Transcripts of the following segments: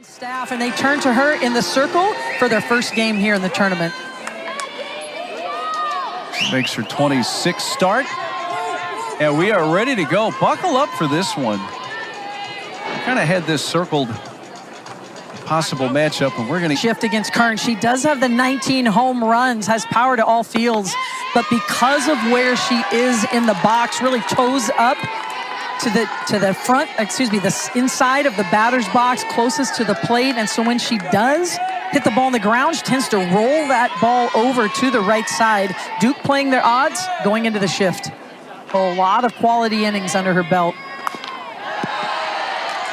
Staff, and they turn to her in the circle for their first game here in the tournament. Makes her 26th start, and we are ready to go. Buckle up for this one. We kind of had this circled possible matchup, and we're going to shift against Kern. She does have the 19 home runs, has power to all fields, but because of where she is in the box, really toes up to the front, the inside of the batter's box, closest to the plate. And so when she does hit the ball on the ground, she tends to roll that ball over to the right side. Duke playing their odds going into the shift. A lot of quality innings under her belt.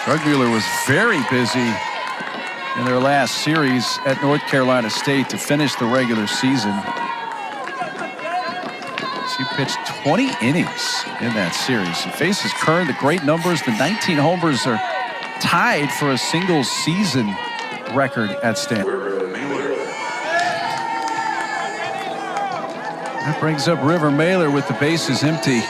Drugmuller was very busy in their last series at North Carolina State to finish the regular season. She pitched 20 innings in that series. She faces Kern. The great numbers, the 19 homers are tied for a single season record at Stanford. That brings up River Mailer with the bases empty.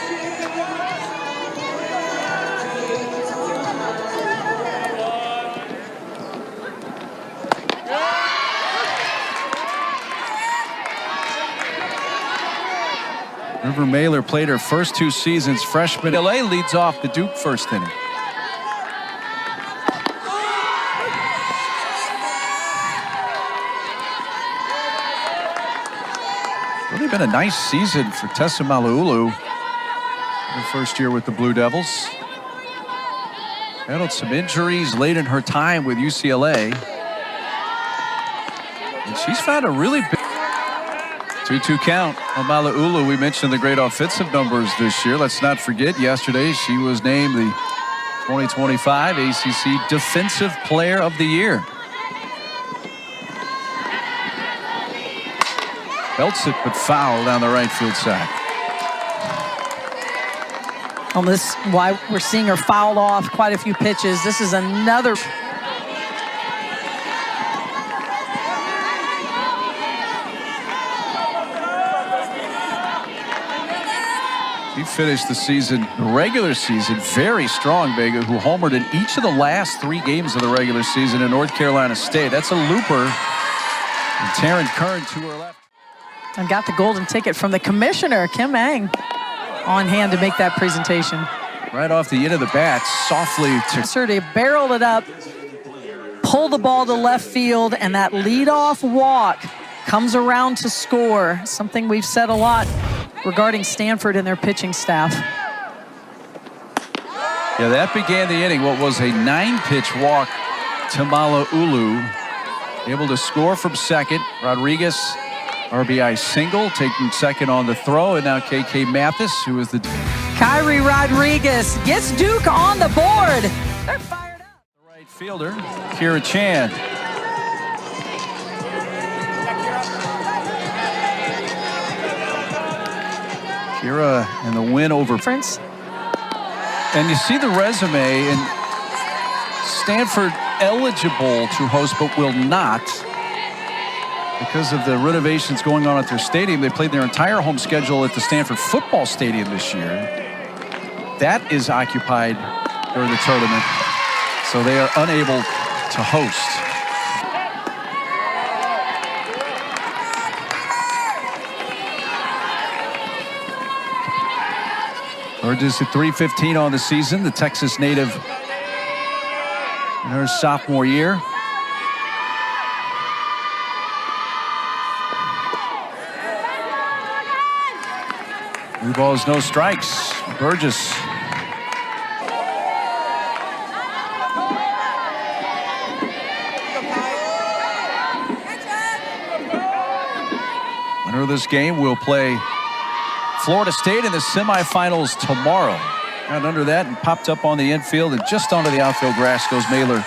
River Mailer played her first two seasons freshman. LA leads off the Duke first inning. Really been a nice season for Tessa Malauulu. Her first year with the Blue Devils. Battled some injuries late in her time with UCLA. And she's found a really big 2-2 count on Malauulu. We mentioned the great offensive numbers this year. Let's not forget, yesterday she was named the 2025 ACC Defensive Player of the Year. Belts it, but foul down the right field side. On this, why we're seeing her fouled off quite a few pitches. This is another. He finished the season, the regular season, very strong, Vega, who homered in each of the last 3 games of the regular season in North Carolina State. That's a looper. And Taryn Kern to her left. I've got the golden ticket from the commissioner, Kim Ang, on hand to make that presentation. Right off the end of the bat, softly to barrel it up, pull the ball to left field, and that leadoff walk comes around to score. Something we've said a lot regarding Stanford and their pitching staff. Yeah, that began the inning. What was a 9-pitch walk to Malauulu. Able to score from second. Rodriguez, RBI single, taking second on the throw. And now KK Mathis, who is the... Kyrie Rodriguez gets Duke on the board. They're fired up. The right fielder, Kira Chan. Kira and the win over Prince. And you see the resume, and Stanford eligible to host but will not because of the renovations going on at their stadium. They played their entire home schedule at the Stanford football stadium this year. That is occupied during the tournament, so they are unable to host. Burgess at .315 on the season, the Texas native in her sophomore year. Three balls, no strikes. Burgess. Winner of this game will play Florida State in the semifinals tomorrow. Got under that and popped up on the infield, and just onto the outfield grass goes Mailer.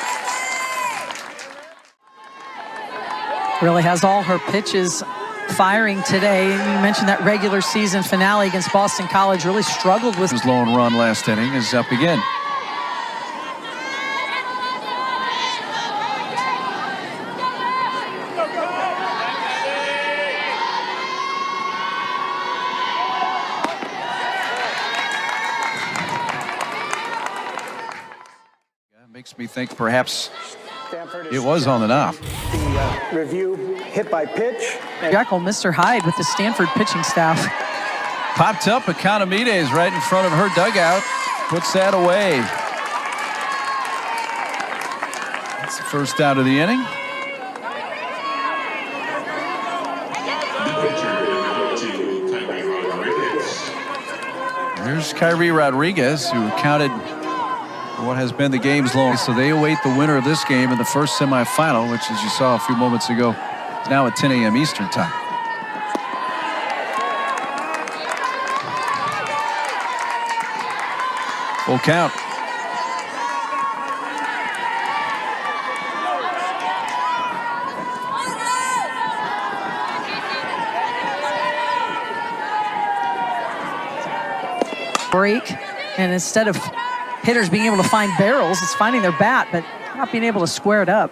Really has all her pitches firing today. You mentioned that regular season finale against Boston College. Really struggled with his lone run last inning. Is up again. Makes me think perhaps It was on the knob. The review hit by pitch. Jekyll, Mr. Hyde with the Stanford pitching staff. Popped up Economides right in front of her dugout. Puts that away. That's the first out of the inning. Here's Kyrie Rodriguez, who counted what has been the game's long. So they await the winner of this game in the first semifinal, which, as you saw a few moments ago, is now at 10 a.m. Eastern time. Full count. Break, and instead of hitters being able to find barrels, it's finding their bat, but not being able to square it up.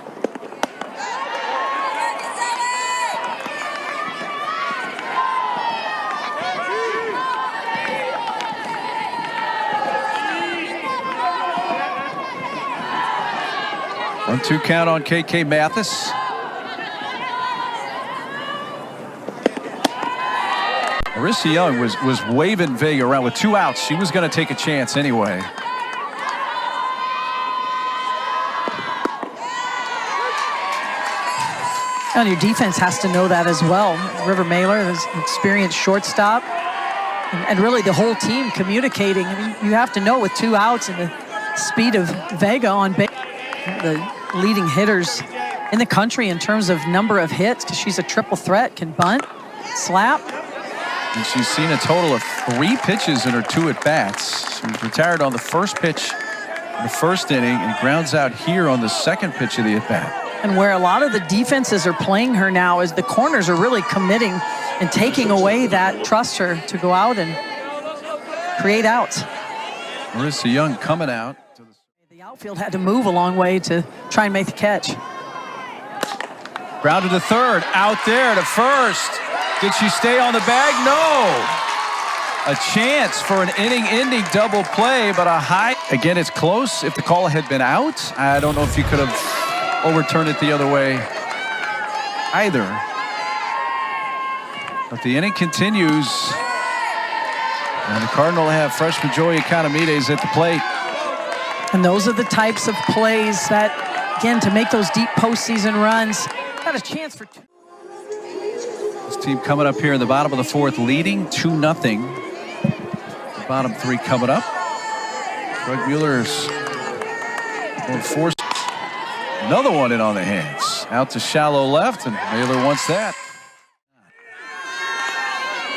One-two count on KK Mathis. Marissa Young was waving Vega around with 2 outs. She was going to take a chance anyway. And your defense has to know that as well. River Mailer is an experienced shortstop, and really the whole team communicating. I mean, you have to know with 2 outs and the speed of Vega on base, the leading hitters in the country in terms of number of hits, because she's a triple threat, can bunt, slap. And she's seen a total of 3 pitches in her 2 at-bats. She was retired on the first pitch in the first inning and grounds out here on the second pitch of the at-bat. And where a lot of the defenses are playing her now is the corners are really committing and taking away that trust her to go out and create outs. Marissa Young coming out. The outfield had to move a long way to try and make the catch. Grounded to third, out there to first. Did she stay on the bag? No. A chance for an inning-ending double play, but a high. Again, it's close. If the call had been out, I don't know if you could have overturned it the other way either. But the inning continues. And the Cardinal have freshman Joey Economides at the plate. And those are the types of plays that, again, to make those deep postseason runs, got a chance for 2. This team coming up here in the bottom of the 4th, leading 2-0. The bottom 3 coming up. Greg Mueller's going to force another one in on the hands. Out to shallow left, and Mueller wants that.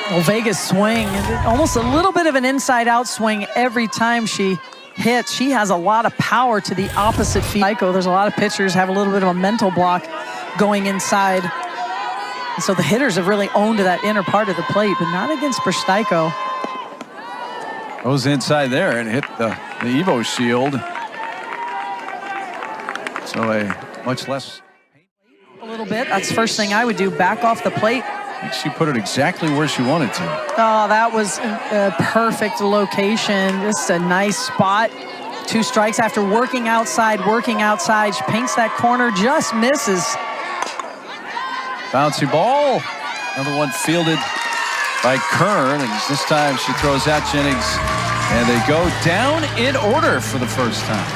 Well, Vega's swing, almost a little bit of an inside-out swing every time she hits. She has a lot of power to the opposite field. There's a lot of pitchers have a little bit of a mental block going inside. And so the hitters have really owned that inner part of the plate, but not against Bristoiko. Goes inside there and hit the Evo shield. So a much less. A little bit. That's the first thing I would do, back off the plate. I think she put it exactly where she wanted to. Oh, that was a perfect location. Just a nice spot. 2 strikes after working outside. She paints that corner, just misses. Bouncy ball. Another one fielded by Kern. And this time she throws out Jennings. And they go down in order for the first time.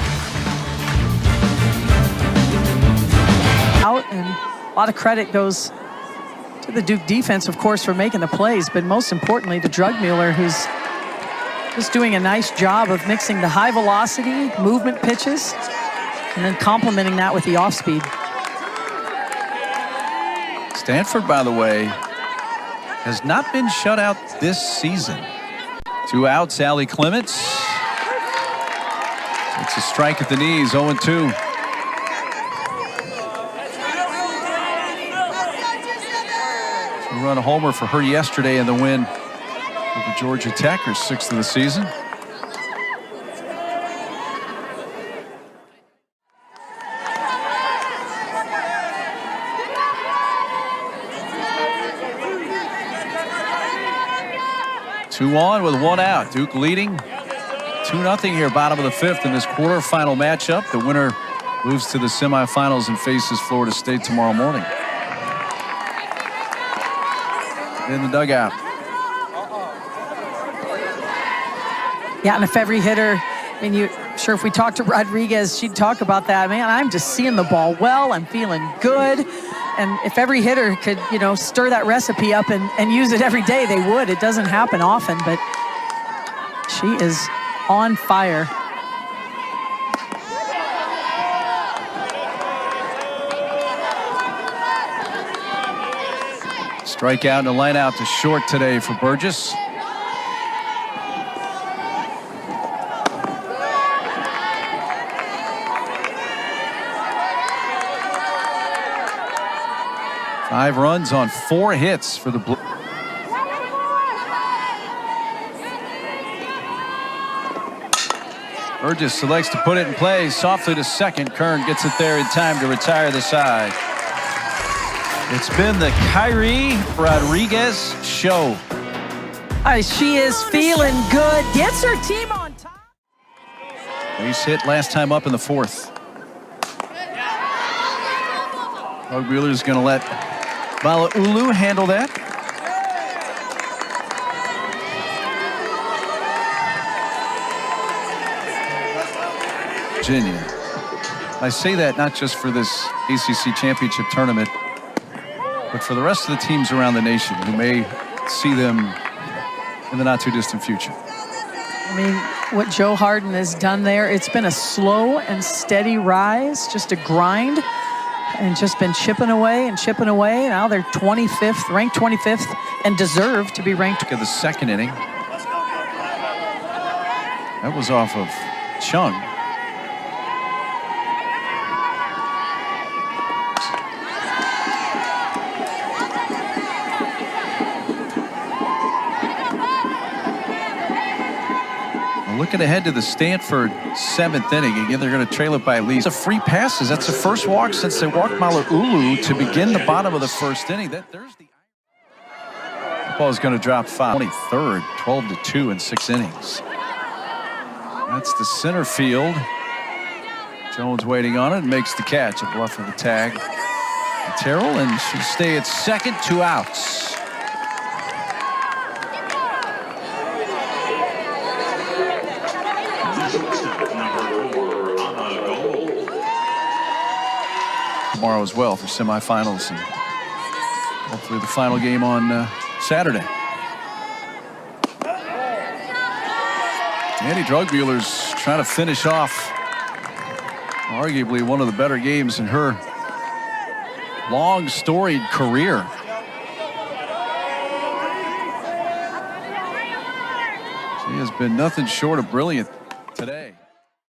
Out, and a lot of credit goes to the Duke defense, of course, for making the plays, but most importantly to Drugmuller, who's just doing a nice job of mixing the high velocity movement pitches and then complementing that with the off speed. Stanford, by the way, has not been shut out this season. 2 outs, Allie Clements. It's a strike at the knees, 0-2. Run a homer for her yesterday in the win over Georgia Tech, her 6th of the season. Two on with 1 out. Duke leading 2-0 here, bottom of the 5th in this quarterfinal matchup. The winner moves to the semifinals and faces Florida State tomorrow morning. In the dugout. Yeah, and if every hitter, I mean, sure, if we talked to Rodriguez, she'd talk about that. Man, I'm just seeing the ball well. I'm feeling good. And if every hitter could, stir that recipe up and use it every day, they would. It doesn't happen often, but she is on fire. Strikeout and a line out to short today for Burgess. Five runs on 4 hits for the Blue. Burgess selects to put it in play softly to second. Kern gets it there in time to retire the side. It's been the Kyrie Rodriguez show. She is feeling good. Gets her team on top. Base hit last time up in the 4th. Doug Wheeler's going to let Mala'ulu handle that. Virginia. I say that not just for this ACC championship tournament, but for the rest of the teams around the nation who may see them in the not too distant future. I mean, what Joe Harden has done there, it's been a slow and steady rise, just a grind, and just been chipping away and chipping away. Now they're 25th, ranked 25th, and deserve to be ranked. Look at the second inning. That was off of Chung. Looking ahead to the Stanford 7th inning. Again, they're going to trail it by at least. It's a free passes. That's the first walk since they walked Mala'ulu to begin the bottom of the 1st inning. The ball is going to drop foul. 23rd, 12-2 in 6 innings. That's the center field. Jones waiting on it and makes the catch. A bluff of the tag. Terrell, and she'll stay at second, 2 outs. Tomorrow as well for semifinals and hopefully the final game on Saturday. Andy Drugmueller's trying to finish off arguably one of the better games in her long storied career. She has been nothing short of brilliant today.